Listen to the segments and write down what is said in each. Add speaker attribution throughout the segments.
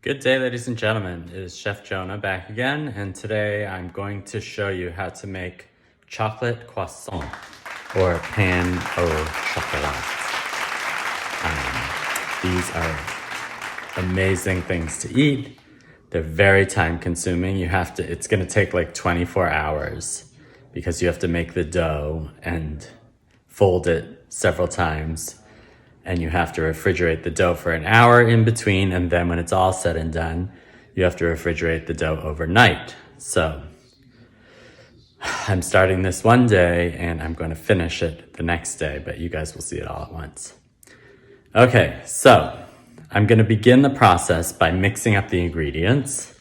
Speaker 1: Good day, ladies and gentlemen. It is Chef Jonah back again, and today I'm going to show you how to make chocolate croissant or pain au chocolat. These are amazing things to eat. They're very time consuming. It's gonna take like 24 hours because you have to make the dough and fold it several times. And you have to refrigerate the dough for an hour in between, and then when it's all said and done, you have to refrigerate the dough overnight. So I'm starting this one day and I'm going to finish it the next day, but you guys will see it all at once. Okay, so I'm going to begin the process by mixing up the ingredients,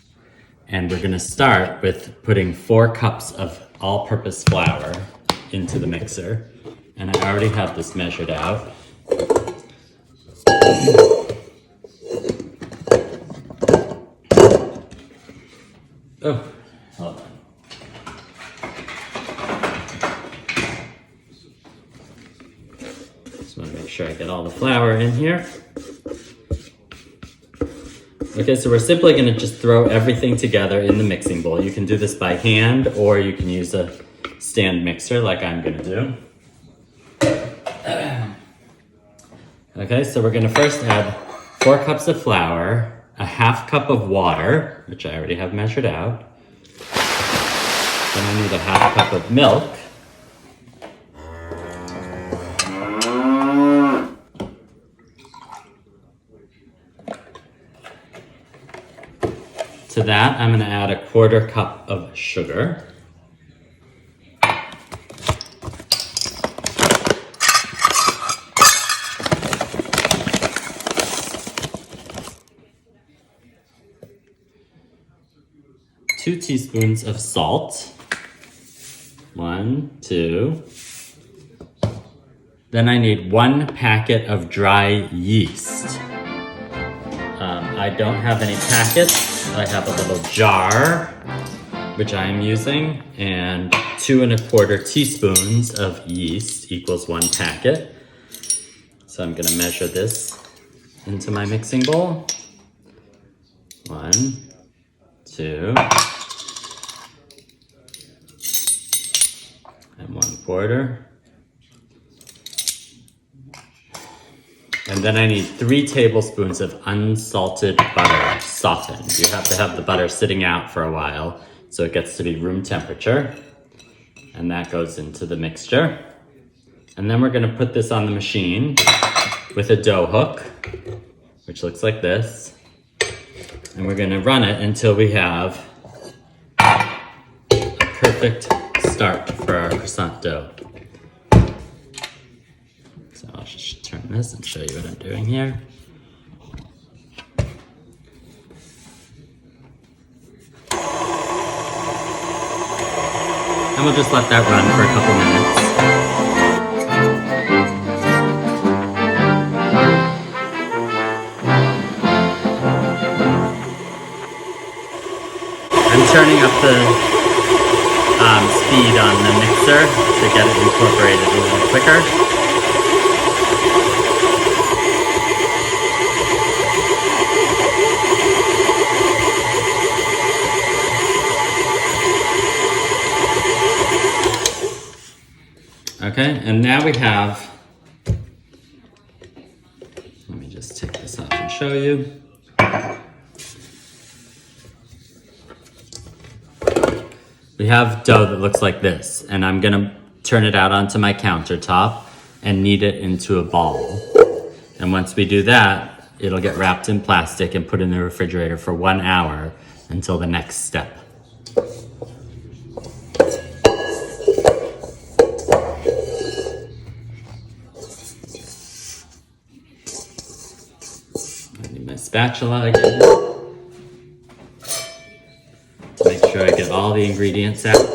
Speaker 1: and we're going to start with putting 4 cups of all-purpose flour into the mixer, and I already have this measured out. Oh, hold on. Just want to make sure I get all the flour in here. Okay, so we're simply going to just throw everything together in the mixing bowl. You can do this by hand, or you can use a stand mixer like I'm going to do. Okay, so we're going to first add 4 cups of flour, a half cup of water, which I already have measured out. Then I need a half cup of milk. To that, I'm going to add a 1/4 cup of sugar. Two teaspoons of salt. 1, 2. Then I need 1 packet of dry yeast. I don't have any packets. I have a little jar, which I am using, and 2 1/4 teaspoons of yeast equals 1 packet. So I'm gonna measure this into my mixing bowl. 1, 2. And 1/4. And then I need 3 tablespoons of unsalted butter softened. You have to have the butter sitting out for a while so it gets to be room temperature. And that goes into the mixture. And then we're gonna put this on the machine with a dough hook, which looks like this. And we're gonna run it until we have a perfect start for our croissant dough. So I'll just turn this and show you what I'm doing here. And we'll just let that run for a couple minutes. I'm turning up the speed on the mixer to get it incorporated a little quicker. Okay, and now we have, let me just take this off and show you. We have dough that looks like this, and I'm gonna turn it out onto my countertop and knead it into a ball. And once we do that, it'll get wrapped in plastic and put in the refrigerator for 1 hour until the next step. I need my spatula again to make sure I get all the ingredients out.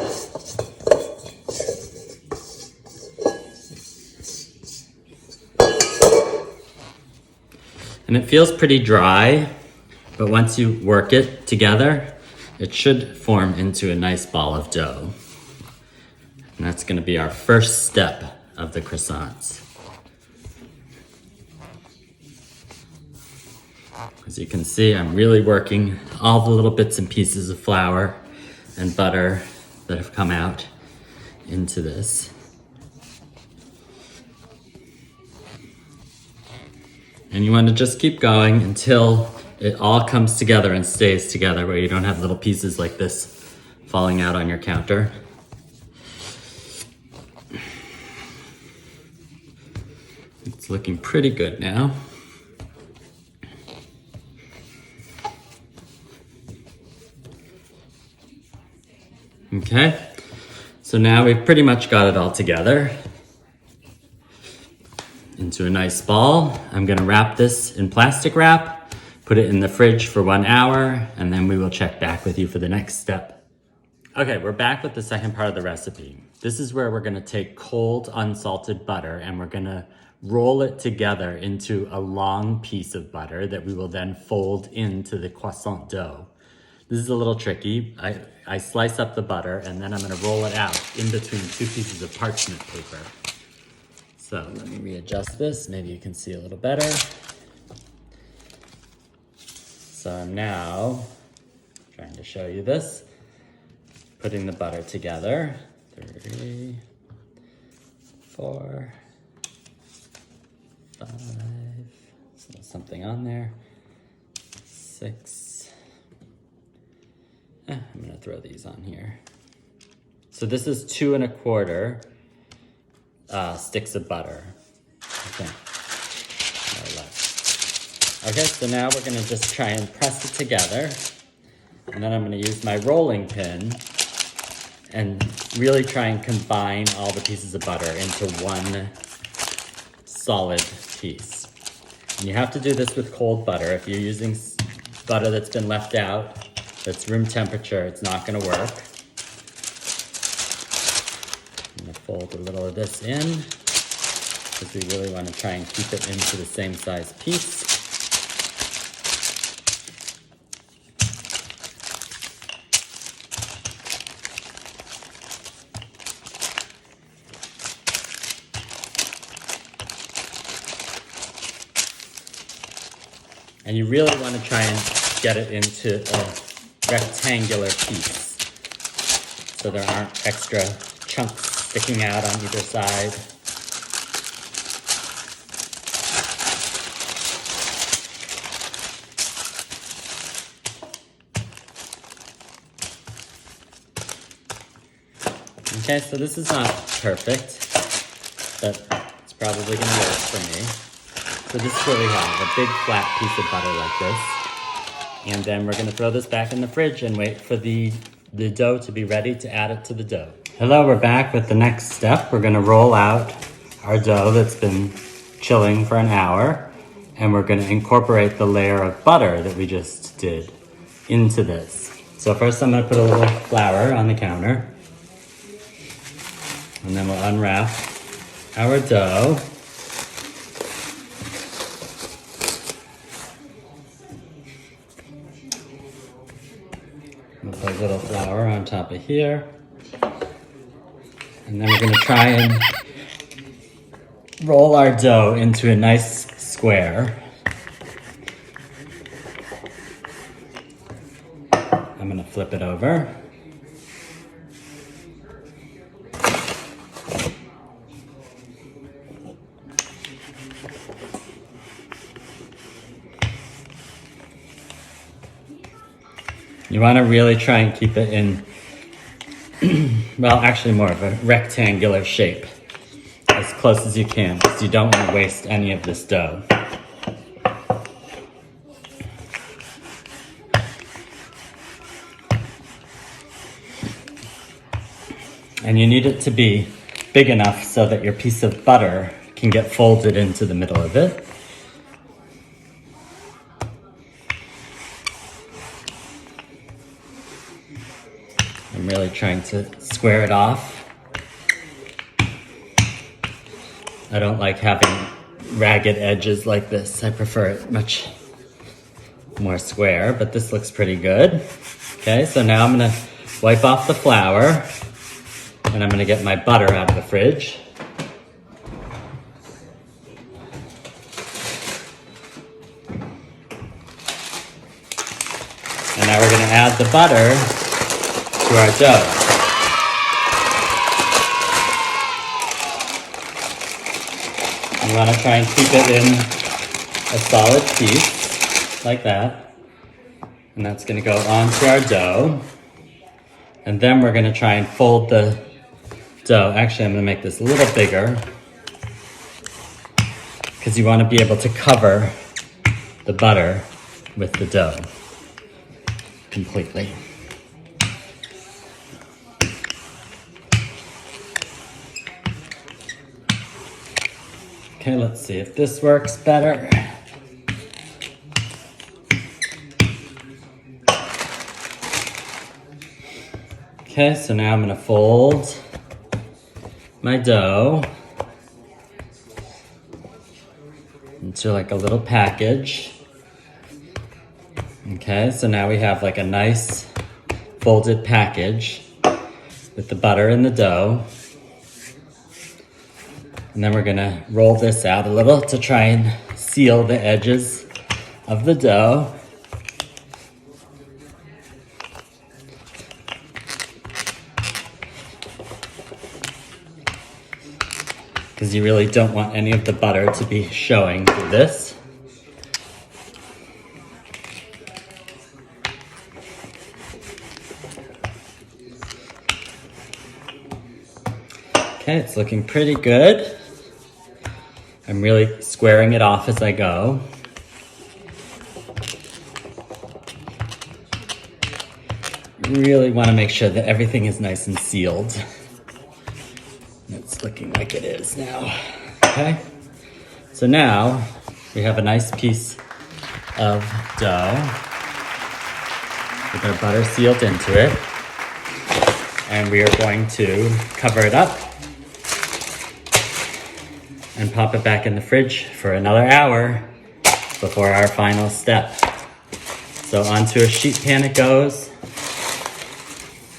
Speaker 1: And it feels pretty dry, but once you work it together, it should form into a nice ball of dough. And that's gonna be our first step of the croissants. As you can see, I'm really working all the little bits and pieces of flour and butter that have come out into this. And you want to just keep going until it all comes together and stays together, where you don't have little pieces like this falling out on your counter. It's looking pretty good now. Okay, so now we've pretty much got it all together into a nice ball. I'm gonna wrap this in plastic wrap, put it in the fridge for 1 hour, and then we will check back with you for the next step. Okay, we're back with the second part of the recipe. This is where we're gonna take cold, unsalted butter and we're gonna roll it together into a long piece of butter that we will then fold into the croissant dough. This is a little tricky. I slice up the butter and then I'm gonna roll it out in between two pieces of parchment paper. So let me readjust this, maybe you can see a little better. So I'm now trying to show you this, putting the butter together. 3, 4, 5, so there's something on there, 6. I'm gonna throw these on here. So this is 2 1/4 sticks of butter, I think, more or less. Okay, so now we're gonna just try and press it together. And then I'm gonna use my rolling pin and really try and combine all the pieces of butter into one solid piece. And you have to do this with cold butter. If you're using butter that's been left out, that's room temperature, it's not gonna work. I'm gonna fold a little of this in because we really wanna try and keep it into the same size piece. And you really wanna try and get it into a rectangular piece so there aren't extra chunks sticking out on either side. Okay, so this is not perfect, but it's probably gonna work for me. So this is what we have, a big flat piece of butter like this. And then we're gonna throw this back in the fridge and wait for the dough to be ready to add it to the dough. Hello, we're back with the next step. We're gonna roll out our dough that's been chilling for an hour, and we're gonna incorporate the layer of butter that we just did into this. So first I'm gonna put a little flour on the counter, and then we'll unwrap our dough. We'll put a little flour on top of here. And then we're gonna try and roll our dough into a nice square. I'm gonna flip it over. You want to really try and keep it in, well, actually more of a rectangular shape, as close as you can, because you don't want to waste any of this dough. And you need it to be big enough so that your piece of butter can get folded into the middle of it. I'm really trying to square it off. I don't like having ragged edges like this. I prefer it much more square, but this looks pretty good. Okay, so now I'm gonna wipe off the flour and I'm gonna get my butter out of the fridge. And now we're gonna add the butter to our dough. You wanna try and keep it in a solid piece, like that. And that's gonna go onto our dough. And then we're gonna try and fold the dough. Actually, I'm gonna make this a little bigger because you wanna be able to cover the butter with the dough completely. Okay, let's see if this works better. Okay, so now I'm gonna fold my dough into like a little package. Okay, so now we have like a nice folded package with the butter and the dough. And then we're gonna roll this out a little to try and seal the edges of the dough. Because you really don't want any of the butter to be showing through this. Okay, it's looking pretty good. I'm really squaring it off as I go. Really want to make sure that everything is nice and sealed. It's looking like it is now. Okay, so now we have a nice piece of dough with our butter sealed into it. And we are going to cover it up and pop it back in the fridge for another hour before our final step. So onto a sheet pan it goes.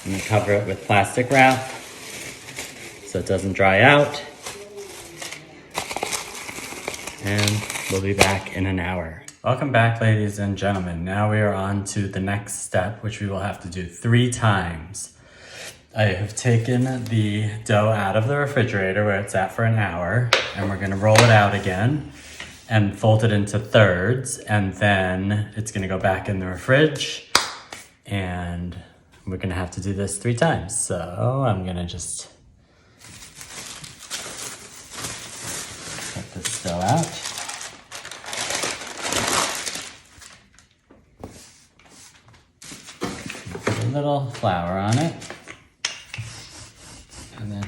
Speaker 1: I'm gonna cover it with plastic wrap so it doesn't dry out. And we'll be back in an hour. Welcome back, ladies and gentlemen. Now we are on to the next step, which we will have to do 3 times. I have taken the dough out of the refrigerator where it's at for an hour, and we're gonna roll it out again and fold it into thirds, and then it's gonna go back in the fridge, and we're gonna have to do this 3 times. So I'm gonna just cut this dough out. Put a little flour on it. And then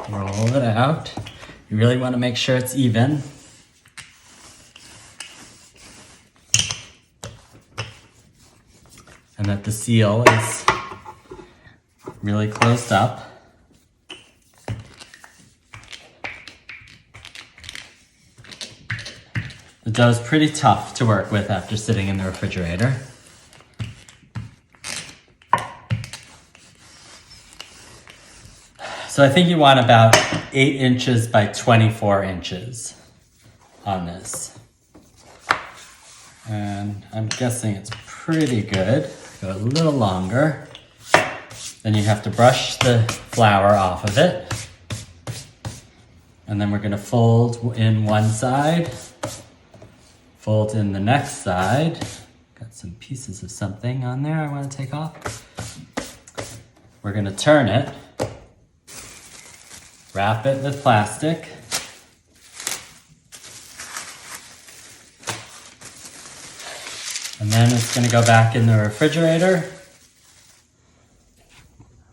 Speaker 1: roll it out. You really want to make sure it's even. And that the seal is really closed up. The dough is pretty tough to work with after sitting in the refrigerator. So I think you want about 8 inches by 24 inches on this. And I'm guessing it's pretty good. Go a little longer. Then you have to brush the flour off of it. And then we're gonna fold in one side, fold in the next side. Got some pieces of something on there I wanna take off. We're gonna turn it. Wrap it with plastic. And then it's gonna go back in the refrigerator.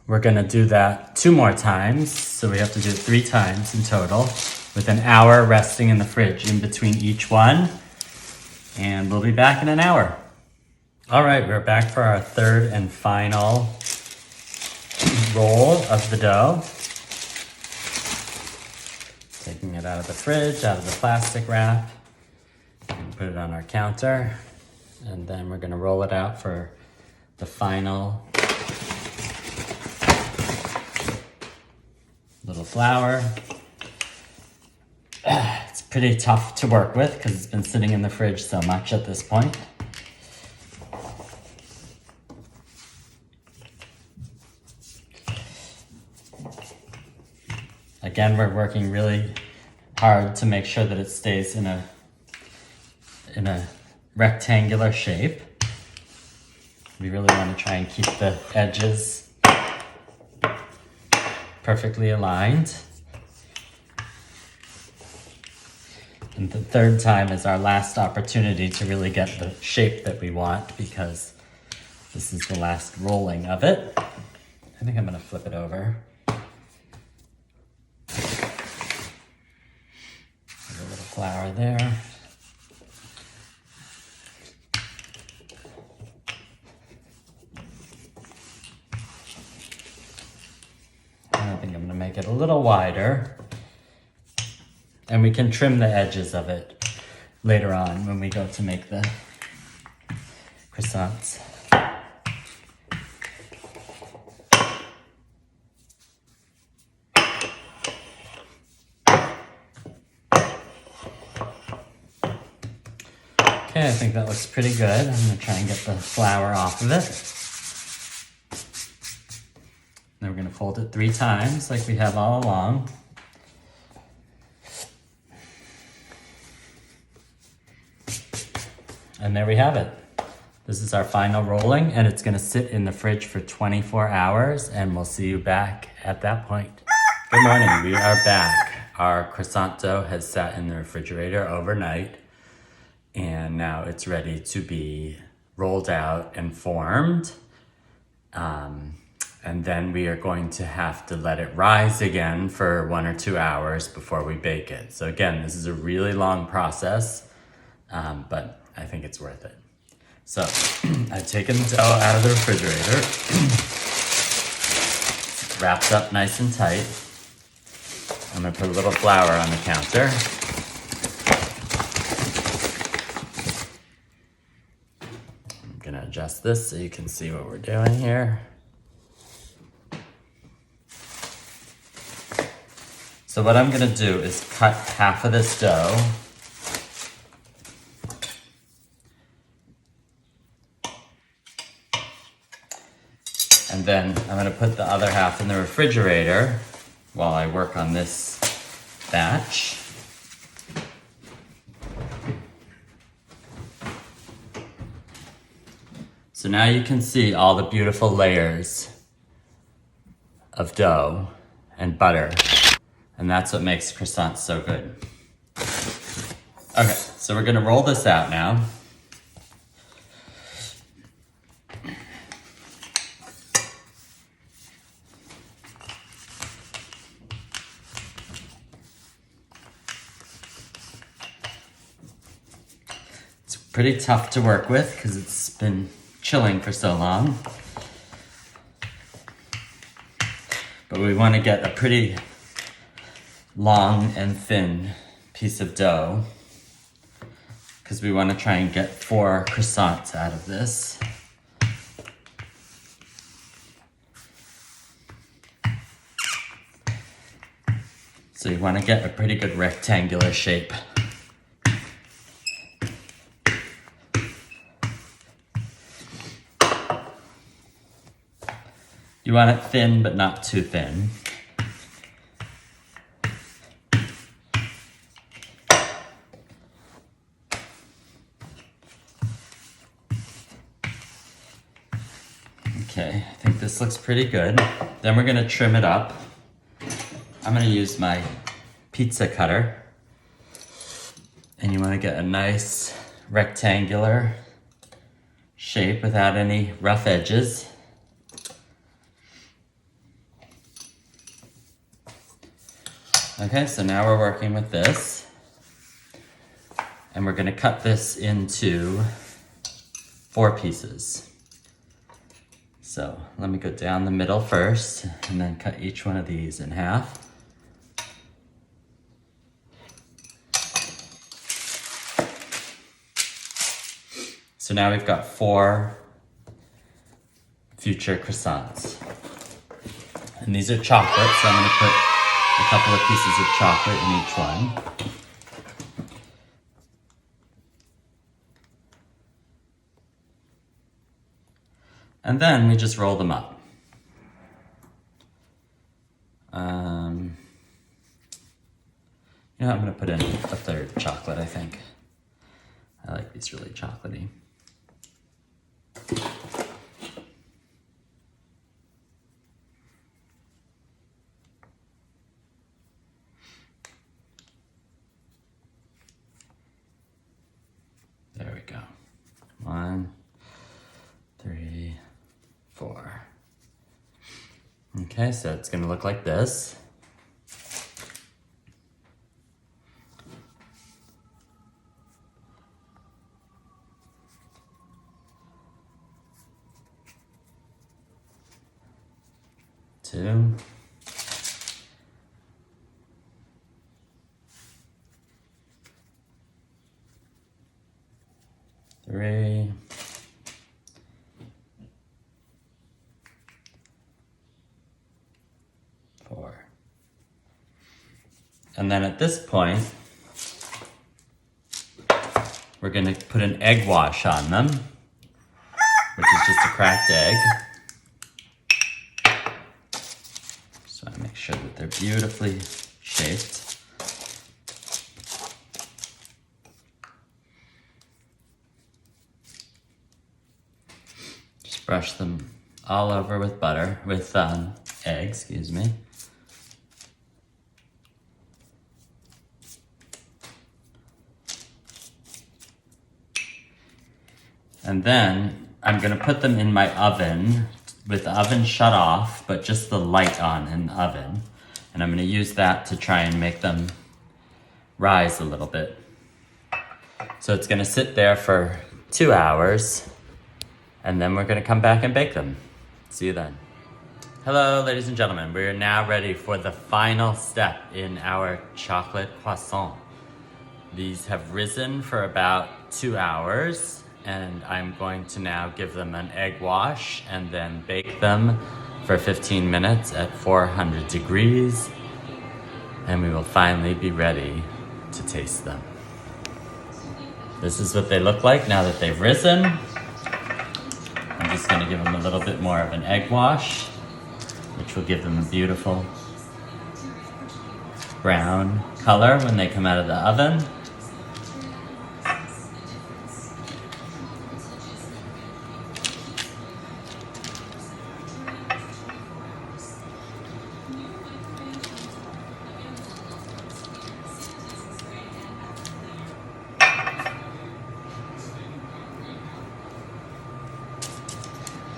Speaker 1: We're gonna do that 2 more times, so we have to do it 3 times in total, with an hour resting in the fridge in between each one. And we'll be back in an hour. All right, we're back for our 3rd and final roll of the dough. Taking it out of the fridge, out of the plastic wrap, and put it on our counter. And then we're gonna roll it out for the final little flour. It's pretty tough to work with because it's been sitting in the fridge so much at this point. again, we're working really hard to make sure that it stays in a rectangular shape. We really want to try and keep the edges perfectly aligned. And the third time is our last opportunity to really get the shape that we want, because this is the last rolling of it. I think I'm gonna flip it over. Put a little flour there. And I think I'm gonna make it a little wider. And we can trim the edges of it later on when we go to make the croissants. Okay, I think that looks pretty good. I'm gonna try and get the flour off of it. Then we're gonna fold it 3 times like we have all along. And there we have it. This is our final rolling, and it's gonna sit in the fridge for 24 hours, and we'll see you back at that point. Good morning, we are back. Our croissant dough has sat in the refrigerator overnight, and now it's ready to be rolled out and formed. And then we are going to have to let it rise again for 1 or 2 hours before we bake it. So again, this is a really long process, but I think it's worth it. So I've taken the dough out of the refrigerator. It's wrapped up nice and tight. I'm gonna put a little flour on the counter. I'm gonna adjust this so you can see what we're doing here. So what I'm gonna do is cut half of this dough. And then I'm gonna put the other half in the refrigerator while I work on this batch. So now you can see all the beautiful layers of dough and butter. And that's what makes croissants so good. Okay, so we're gonna roll this out now. It's pretty tough to work with because it's been chilling for so long. But we want to get a pretty long and thin piece of dough because we want to try and get 4 croissants out of this. So you want to get a pretty good rectangular shape. You want it thin, but not too thin. Okay, I think this looks pretty good. Then we're gonna trim it up. I'm gonna use my pizza cutter. And you wanna get a nice rectangular shape without any rough edges. Okay, so now we're working with this. And we're gonna cut this into 4 pieces. So let me go down the middle first and then cut each one of these in half. So now we've got 4 future croissants. And these are chocolate, so I'm gonna put a couple of pieces of chocolate in each one. And then we just roll them up. You know, I'm gonna put in a third chocolate, I think. I like these really chocolatey. There we go. 1, 3, 4. Okay, so it's gonna look like this. Two. 3. 4. And then at this point, we're gonna put an egg wash on them, which is just a cracked egg. Just wanna make sure that they're beautifully shaped. Just brush them all over with butter, with egg, excuse me. And then I'm gonna put them in my oven with the oven shut off, but just the light on in the oven. And I'm gonna use that to try and make them rise a little bit. So it's gonna sit there for 2 hours, and then we're gonna come back and bake them. See you then. Hello, ladies and gentlemen. We are now ready for the final step in our chocolate croissant. These have risen for about 2 hours, and I'm going to now give them an egg wash and then bake them for 15 minutes at 400 degrees, and we will finally be ready to taste them. This is what they look like now that they've risen. I'm just gonna give them a little bit more of an egg wash, which will give them a beautiful brown color when they come out of the oven.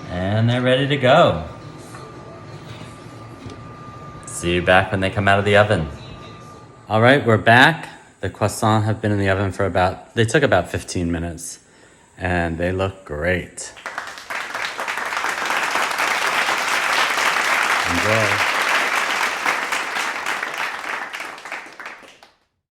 Speaker 1: And they're ready to go. See you back when they come out of the oven. All right, we're back. The croissants have been in the oven for they took about 15 minutes, and they look great. Enjoy.